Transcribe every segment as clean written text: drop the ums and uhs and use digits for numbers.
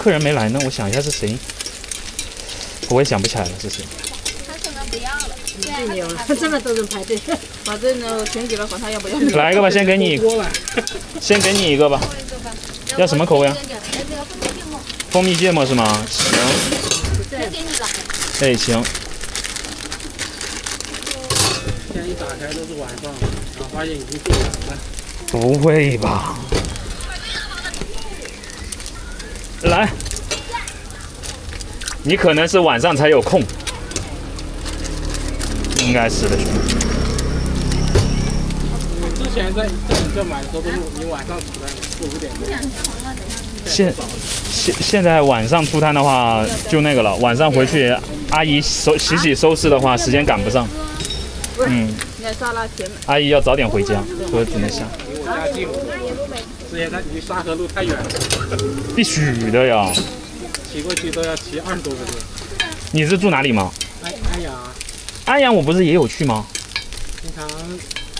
客人没来呢，我想一下是谁，我也想不起来了是谁。他可能不要了。太牛了，这么多人排队。反正呢，全给了，管他要不要。来一个吧，先给你，先给你一个吧。要什么口味啊？蜂蜜芥末是吗？行。先给你了。哎，行。现在一打开都是晚上，然后发现已经做完了。不会吧？来，你可能是晚上才有空，应该是的。之前在你这买的时候都是你晚上出摊，4、5点钟。现在晚上出摊的话，就那个了。晚上回去，阿姨洗收拾的话，时间赶不上。嗯。阿姨要早点回家，所以只能下。离我家近，之前他离沙河路太远了。必须的呀。骑过去都要骑20多分钟。你是住哪里吗？安阳。安阳我不是也有去吗？平常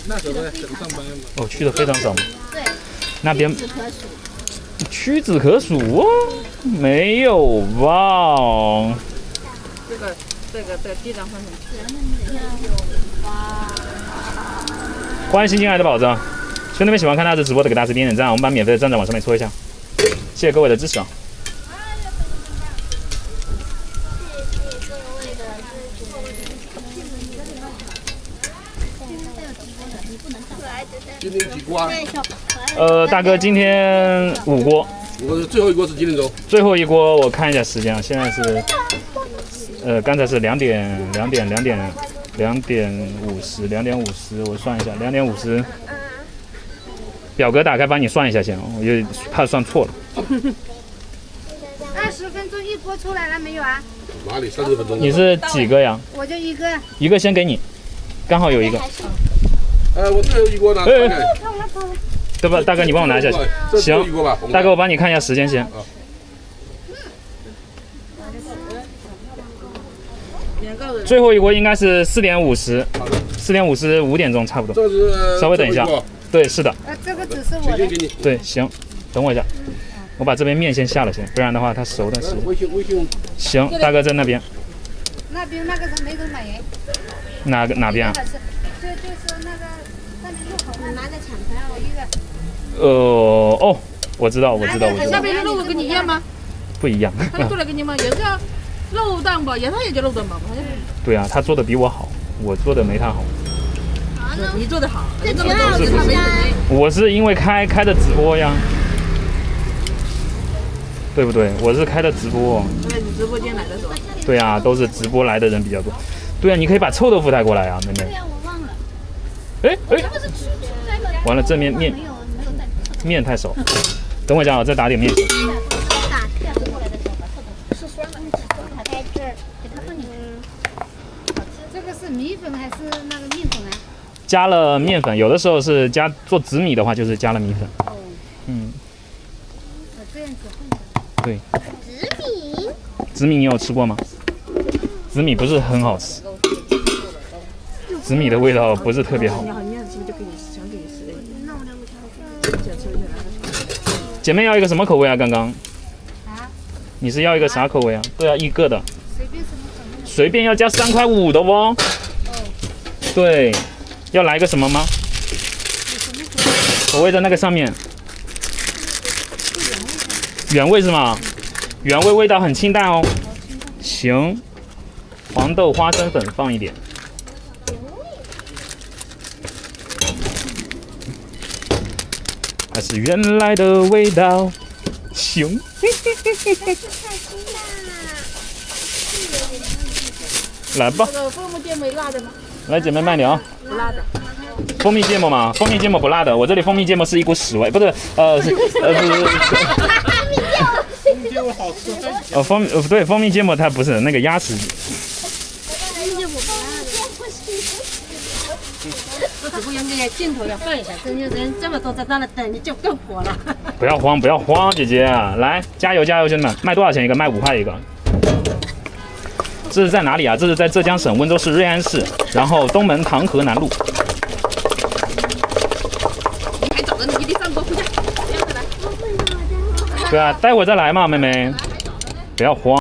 那时候都在省上班嘛。哦，去的非常少。对。那边屈指可数哦，没有吧？这个地上分成。欢迎新进来的宝子，兄弟们喜欢看大志直播的给大志点点赞，我们把免费的赞往上面戳一下，谢谢各位的支持啊！今天几锅啊？大哥，今天5锅。我的最后一锅是几点钟？最后一锅我看一下时间啊，现在是，刚才是2点50，我算一下2点50。表格打开帮你算一下先，我就怕算错了。20分钟一锅出来了没有啊？哪里30分钟？你是几个呀？我就一个。一个先给你，刚好有一个。我最后一锅呢？对吧，大哥你帮我拿一下。行，大哥我帮你看一下时间先。最后一锅应该是4点50，4点50 5点钟差不多。稍微等一下。对，是的。这个只是我的。对，行，等我一下，我把这边面先下了先，不然的话它熟的是。行，大哥在那边。那边那个人没人买耶。哪边啊？就是那个上面入口，你拿着抢盘我一个。我知道。下边的肉跟你一样吗？不一样。他做了给你吗？也是要肉蛋吧，他也叫肉蛋吧？对啊，他做的比我好，我做的没他好。你做的好，这挺好吃的。我是因为开的直播呀，对不对？我是开的直播。因为你直播间来的是吧？对啊，都是直播来的人比较多。对啊，你可以把臭豆腐带过来啊，妹妹。对呀，我忘了。完了，这面太少，等我一下啊，再打点面。这个是米粉还是那个面粉啊？加了面粉，有的时候是做紫米的话，就是加了米粉。这样子混的。对。紫米你有吃过吗？紫米不是很好吃，紫米的味道不是特别好。姐妹要一个什么口味啊？刚刚？你是要一个啥口味啊？对啊，一个的。随便要加3块5的哦。对，要来个什么吗？口味在那个上面。原味是吗？原味味道很清淡哦。行，黄豆花生粉放一点。还是原来的味道。行。来吧。这个蜂蜜芥末辣的吗？来，姐妹慢点啊。不辣的。蜂蜜芥末嘛，蜂蜜芥末不辣的。我这里蜂蜜芥末是一股屎味，不是蜂蜜芥末它不是那个鸭屎。直播间这些镜头要放一下，真有人这么多在那里等，你就更火了。不要慌，姐姐，来加油，兄弟们！卖多少钱一个？卖5块一个。这是在哪里啊？这是在浙江省温州市瑞安市，然后东门塘河南路。你还早着，你得上锅回家。对啊，待会儿再来嘛，妹妹。不要慌。